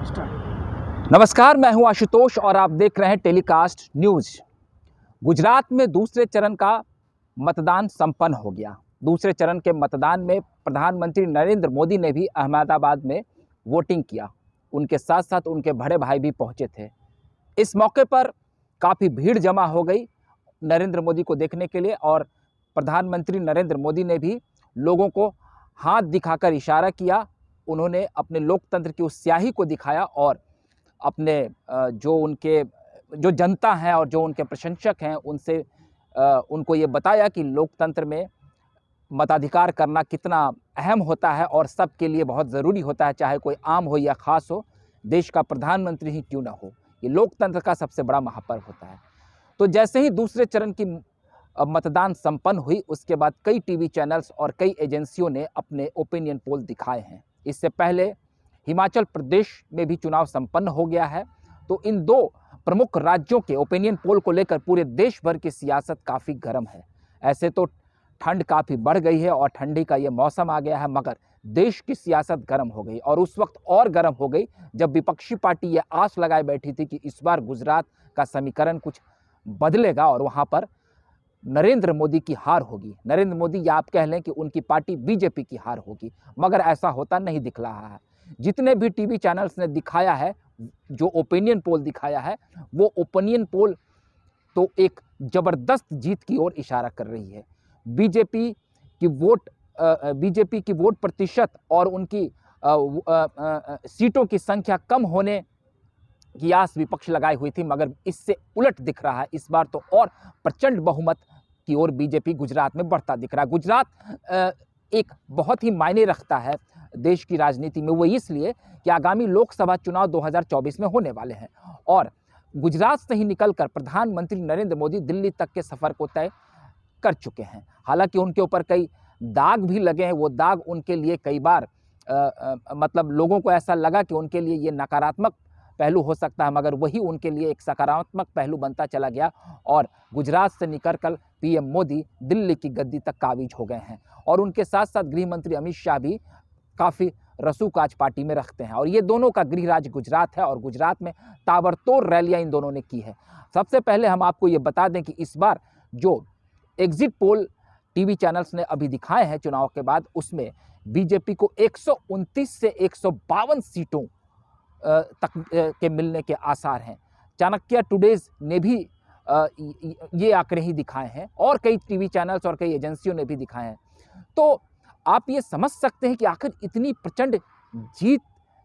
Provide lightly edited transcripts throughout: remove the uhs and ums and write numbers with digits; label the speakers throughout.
Speaker 1: नमस्कार, मैं हूं आशुतोष और आप देख रहे हैं टेलीकास्ट न्यूज। गुजरात में दूसरे चरण का मतदान संपन्न हो गया। दूसरे चरण के मतदान में प्रधानमंत्री नरेंद्र मोदी ने भी अहमदाबाद में वोटिंग किया। उनके साथ साथ उनके बड़े भाई भी पहुंचे थे। इस मौके पर काफ़ी भीड़ जमा हो गई नरेंद्र मोदी को देखने के लिए और प्रधानमंत्री नरेंद्र मोदी ने भी लोगों को हाथ दिखाकर इशारा किया। उन्होंने अपने लोकतंत्र की उस स्याही को दिखाया और अपने जो जनता है और जो उनके प्रशंसक हैं उनसे उनको ये बताया कि लोकतंत्र में मताधिकार करना कितना अहम होता है और सबके लिए बहुत ज़रूरी होता है, चाहे कोई आम हो या ख़ास हो, देश का प्रधानमंत्री ही क्यों ना हो। ये लोकतंत्र का सबसे बड़ा महापर्व होता है। तो जैसे ही दूसरे चरण की मतदान संपन्न हुई, उसके बाद कई टीवी चैनल्स और कई एजेंसियों ने अपने ओपिनियन पोल दिखाए हैं। इससे पहले हिमाचल प्रदेश में भी चुनाव संपन्न हो गया है। तो इन दो प्रमुख राज्यों के ओपिनियन पोल को लेकर पूरे देश भर की सियासत काफ़ी गर्म है। ऐसे तो ठंड काफ़ी बढ़ गई है और ठंडी का ये मौसम आ गया है, मगर देश की सियासत गर्म हो गई और उस वक्त और गर्म हो गई जब विपक्षी पार्टी ये आस लगाए बैठी थी कि इस बार गुजरात का समीकरण कुछ बदलेगा और वहाँ पर नरेंद्र मोदी की हार होगी। नरेंद्र मोदी या आप कह लें कि उनकी पार्टी बीजेपी की हार होगी, मगर ऐसा होता नहीं दिख रहा है। जितने भी टीवी चैनल्स ने दिखाया है, जो ओपिनियन पोल दिखाया है, वो ओपिनियन पोल तो एक ज़बरदस्त जीत की ओर इशारा कर रही है। बीजेपी की वोट प्रतिशत और उनकी सीटों की संख्या कम होने की आस विपक्ष लगाई हुई थी, मगर इससे उलट दिख रहा है। इस बार तो और प्रचंड बहुमत की ओर बीजेपी गुजरात में बढ़ता दिख रहा है। गुजरात एक बहुत ही मायने रखता है देश की राजनीति में, वो इसलिए कि आगामी लोकसभा चुनाव 2024 में होने वाले हैं और गुजरात से ही निकलकर प्रधानमंत्री नरेंद्र मोदी दिल्ली तक के सफ़र को तय कर चुके हैं। हालांकि उनके ऊपर कई दाग भी लगे हैं। वो दाग उनके लिए कई बार मतलब लोगों को ऐसा लगा कि उनके लिए ये नकारात्मक पहलू हो सकता है, मगर वही उनके लिए एक सकारात्मक पहलू बनता चला गया और गुजरात से निकलकर पीएम मोदी दिल्ली की गद्दी तक काबिज हो गए हैं। और उनके साथ साथ गृह मंत्री अमित शाह भी काफ़ी रसूकाज पार्टी में रखते हैं और ये दोनों का गृह राज्य गुजरात है और गुजरात में ताबड़तोड़ रैलियां इन दोनों ने की है। सबसे पहले हम आपको ये बता दें कि इस बार जो एग्जिट पोल टीवी चैनल्स ने अभी दिखाए हैं चुनाव के बाद, उसमें बीजेपी को 129 से 152 सीटों तक के मिलने के आसार हैं। चाणक्य टुडेज ने भी ये आंकड़े ही दिखाए हैं और कई टीवी चैनल्स और कई एजेंसियों ने भी दिखाए हैं। तो आप ये समझ सकते हैं कि आखिर इतनी प्रचंड जीत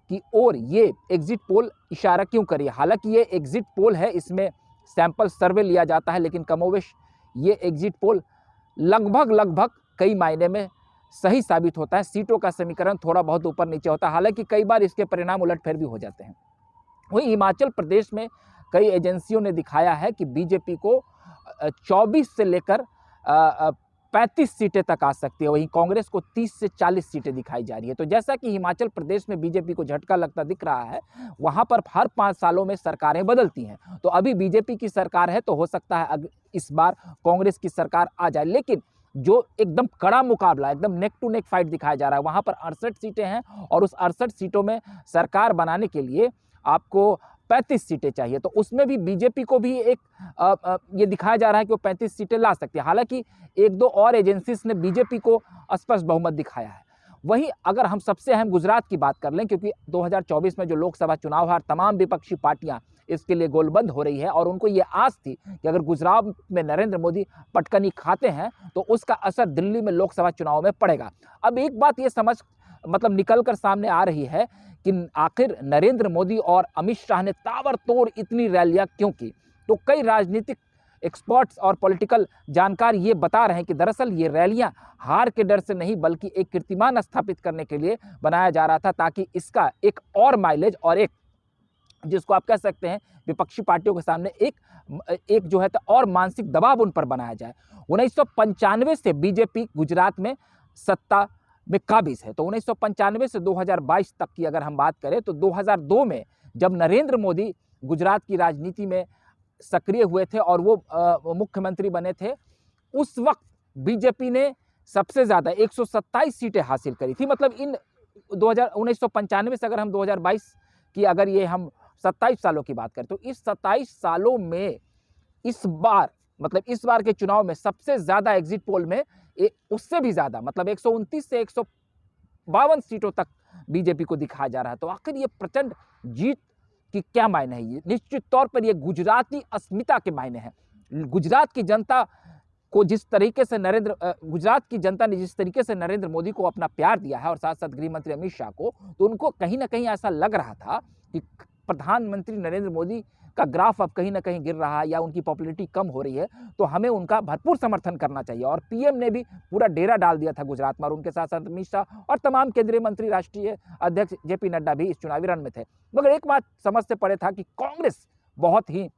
Speaker 1: की ओर ये एग्जिट पोल इशारा क्यों करिए। हालांकि ये एग्जिट पोल है, इसमें सैंपल सर्वे लिया जाता है, लेकिन कमोवेश ये एग्जिट पोल लगभग कई मायने में सही साबित होता है। सीटों का समीकरण थोड़ा बहुत ऊपर नीचे होता है, हालांकि कई बार इसके परिणाम उलटफेर भी हो जाते हैं। वहीं हिमाचल प्रदेश में कई एजेंसियों ने दिखाया है कि बीजेपी को 24 से लेकर 35 सीटें तक आ सकती है। वहीं कांग्रेस को 30 से 40 सीटें दिखाई जा रही है। तो जैसा कि हिमाचल प्रदेश में बीजेपी को झटका लगता दिख रहा है, वहाँ पर हर 5 सालों में सरकारें बदलती हैं। तो अभी बीजेपी की सरकार है, तो हो सकता है इस बार कांग्रेस की सरकार आ जाए, लेकिन जो एकदम कड़ा मुकाबला, एकदम नेक टू नेक फाइट दिखाया जा रहा है, वहाँ पर 68 सीटें हैं और उस 68 सीटों में सरकार बनाने के लिए आपको 35 सीटें चाहिए। तो उसमें भी बीजेपी को भी एक ये दिखाया जा रहा है कि वो 35 सीटें ला सकती है। हालांकि एक दो और एजेंसीज ने बीजेपी को स्पष्ट बहुमत दिखाया है। वहीं अगर हम सबसे अहम गुजरात की बात कर लें, क्योंकि 2024 में जो लोकसभा चुनाव है, तमाम विपक्षी पार्टियां इसके लिए गोलबंद हो रही है और उनको ये आस थी कि अगर गुजरात में नरेंद्र मोदी पटकनी खाते हैं तो उसका असर दिल्ली में लोकसभा चुनाव में पड़ेगा। अब एक बात ये निकल कर सामने आ रही है कि आखिर नरेंद्र मोदी और अमित शाह ने ताबड़तोड़ इतनी रैलियां क्यों की। तो कई राजनीतिक एक्सपर्ट्स और पॉलिटिकल जानकार ये बता रहे हैं कि दरअसल ये रैलियां हार के डर से नहीं, बल्कि एक कीर्तिमान स्थापित करने के लिए बनाया जा रहा था, ताकि इसका एक और माइलेज और एक, जिसको आप कह सकते हैं, विपक्षी पार्टियों के सामने एक जो है तो और मानसिक दबाव उन पर बनाया जाए। 1995 से बीजेपी गुजरात में सत्ता में काबिज है। तो 1995 से 2022 तक की अगर हम बात करें तो 2002 में जब नरेंद्र मोदी गुजरात की राजनीति में सक्रिय हुए थे और वो मुख्यमंत्री बने थे, उस वक्त बीजेपी ने सबसे ज़्यादा 127 सीटें हासिल करी थी। मतलब इन 1995 से अगर हम 2022 कि अगर ये हम 27 सालों की बात करें तो इस 27 सालों में इस बार मतलब इस बार के चुनाव में सबसे ज़्यादा एग्जिट पोल में उससे भी ज़्यादा मतलब 129 से 152 सीटों तक बीजेपी को दिखाया जा रहा है। तो आखिर ये प्रचंड जीत की क्या मायने है? ये निश्चित तौर पर ये गुजराती अस्मिता के मायने हैं। गुजरात की जनता को जिस तरीके से गुजरात की जनता ने जिस तरीके से नरेंद्र मोदी को अपना प्यार दिया है और साथ साथ गृह मंत्री अमित शाह को, तो उनको कहीं ना कहीं ऐसा लग रहा था कि प्रधानमंत्री नरेंद्र मोदी का ग्राफ अब कहीं ना कहीं गिर रहा है या उनकी पॉपुलैरिटी कम हो रही है, तो हमें उनका भरपूर समर्थन करना चाहिए। और पीएम ने भी पूरा डेरा डाल दिया था गुजरात में, और उनके साथ साथ अमित शाह और तमाम केंद्रीय मंत्री, राष्ट्रीय अध्यक्ष जेपी नड्डा भी इस चुनावी रण में थे। मगर एक बात समझ से परे था कि कांग्रेस बहुत ही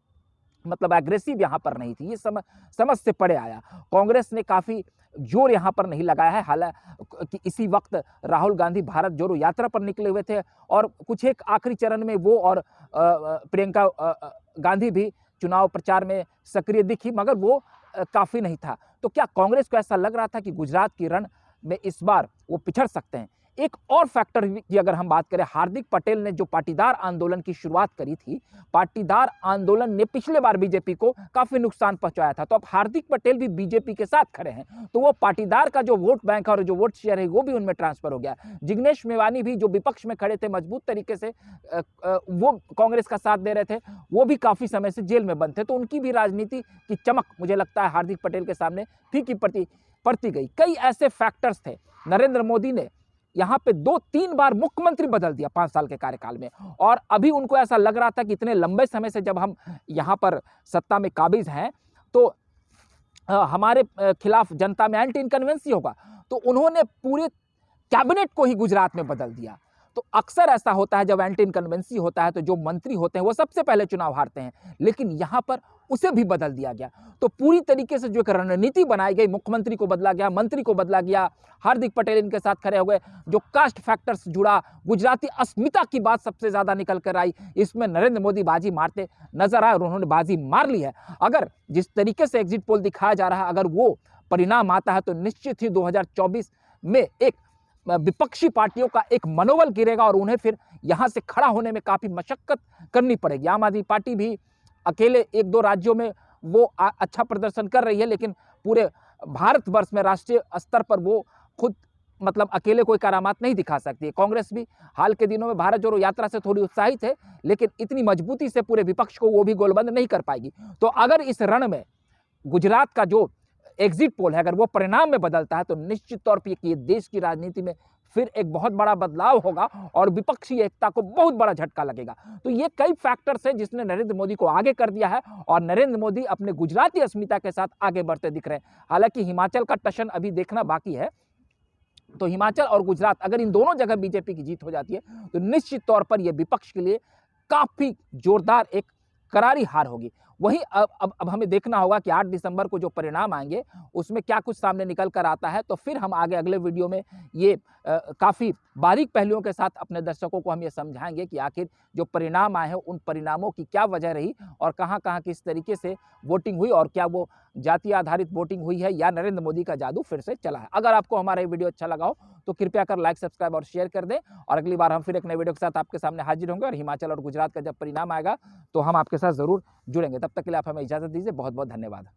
Speaker 1: मतलब एग्रेसिव यहाँ पर नहीं थी। ये समझ से परे आया। कांग्रेस ने काफ़ी जोर यहाँ पर नहीं लगाया है। हालांकि इसी वक्त राहुल गांधी भारत जोड़ो यात्रा पर निकले हुए थे और कुछ एक आखिरी चरण में वो और प्रियंका गांधी भी चुनाव प्रचार में सक्रिय दिखी, मगर वो काफ़ी नहीं था। तो क्या कांग्रेस को ऐसा लग रहा था कि गुजरात की रण में इस बार वो पिछड़ सकते हैं? एक और फैक्टर की अगर हम बात करें, हार्दिक पटेल ने जो पाटीदार आंदोलन की शुरुआत करी थी, पाटीदार आंदोलन ने पिछले बार बीजेपी को काफी नुकसान पहुंचाया था। तो अब हार्दिक पटेल भी बीजेपी के साथ खड़े हैं, तो वो पाटीदार का जो वोट बैंक है और जो वोट शेयर है वो भी उनमें ट्रांसफर हो गया। जिग्नेश मेवानी भी जो विपक्ष में खड़े थे मजबूत तरीके से, वो कांग्रेस का साथ दे रहे थे, वो भी काफी समय से जेल में बंद थे। तो उनकी भी राजनीति की चमक मुझे लगता है हार्दिक पटेल के सामने फीकी पड़ती गई। कई ऐसे फैक्टर्स थे। नरेंद्र मोदी ने यहाँ पे 2-3 बार मुख्यमंत्री बदल दिया 5 साल के कार्यकाल में, और अभी उनको ऐसा लग रहा था कि इतने लंबे समय से जब हम यहाँ पर सत्ता में काबिज हैं तो हमारे खिलाफ जनता में एंटी इनकन्वेंसी होगा, तो उन्होंने पूरे कैबिनेट को ही गुजरात में बदल दिया। तो अक्सर ऐसा होता है जब एंटी इनकन्वेंसी होता है तो जो मंत्री होते हैं वो सबसे पहले चुनाव हारते हैं, लेकिन यहाँ पर उसे भी बदल दिया गया। तो पूरी तरीके से जो एक रणनीति बनाई गई, मुख्यमंत्री को बदला गया, मंत्री को बदला गया, हार्दिक पटेल इनके साथ खड़े हो गए, जो कास्ट फैक्टर्स जुड़ा, गुजराती अस्मिता की बात सबसे ज्यादा निकल कर आई, इसमें नरेंद्र मोदी बाजी मारते नजर आए और उन्होंने बाजी मार ली है। अगर जिस तरीके से एग्जिट पोल दिखाया जा रहा है, अगर वो परिणाम आता है तो निश्चित ही 2024 में एक विपक्षी पार्टियों का एक मनोबल गिरेगा और उन्हें फिर यहां से खड़ा होने में काफी मशक्कत करनी पड़ेगी। आम आदमी पार्टी भी अकेले 1-2 राज्यों में वो अच्छा प्रदर्शन कर रही है, लेकिन पूरे भारतवर्ष में राष्ट्रीय स्तर पर वो खुद मतलब अकेले कोई करामात नहीं दिखा सकती है। कांग्रेस भी हाल के दिनों में भारत जोड़ो यात्रा से थोड़ी उत्साहित है, लेकिन इतनी मजबूती से पूरे विपक्ष को वो भी गोलबंद नहीं कर पाएगी। तो अगर इस रण में गुजरात का जो एग्जिट पोल है अगर वो परिणाम में बदलता है तो निश्चित तौर पर ये देश की राजनीति में फिर एक बहुत बड़ा बदलाव होगा और विपक्षी एकता को बहुत बड़ा झटका लगेगा। तो ये कई फैक्टर्स हैं जिसने नरेंद्र मोदी को आगे कर दिया है और नरेंद्र मोदी अपने गुजराती अस्मिता के साथ आगे बढ़ते दिख रहे हैं। हालांकि हिमाचल का टशन अभी देखना बाकी है, तो हिमाचल और गुजरात अगर इन दोनों जगह बीजेपी की जीत हो जाती है तो निश्चित तौर पर यह विपक्ष के लिए काफी जोरदार एक करारी हार होगी। वहीं अब हमें देखना होगा कि 8 दिसंबर को जो परिणाम आएंगे उसमें क्या कुछ सामने निकल कर आता है, तो फिर हम आगे अगले वीडियो में ये काफ़ी बारीक पहलुओं के साथ अपने दर्शकों को हम ये समझाएंगे कि आखिर जो परिणाम आए हैं उन परिणामों की क्या वजह रही और कहाँ कहाँ किस तरीके से वोटिंग हुई और क्या वो जाति आधारित वोटिंग हुई है या नरेंद्र मोदी का जादू फिर से चला है। अगर आपको हमारा ये वीडियो अच्छा लगा हो तो कृपया कर लाइक, सब्सक्राइब और शेयर कर दें, और अगली बार हम फिर एक नए वीडियो के साथ आपके सामने हाजिर होंगे और हिमाचल और गुजरात का जब परिणाम आएगा तो हम आपके साथ जरूर जुड़ेंगे। तब तक के लिए आप हमें इजाजत दीजिए। बहुत बहुत धन्यवाद।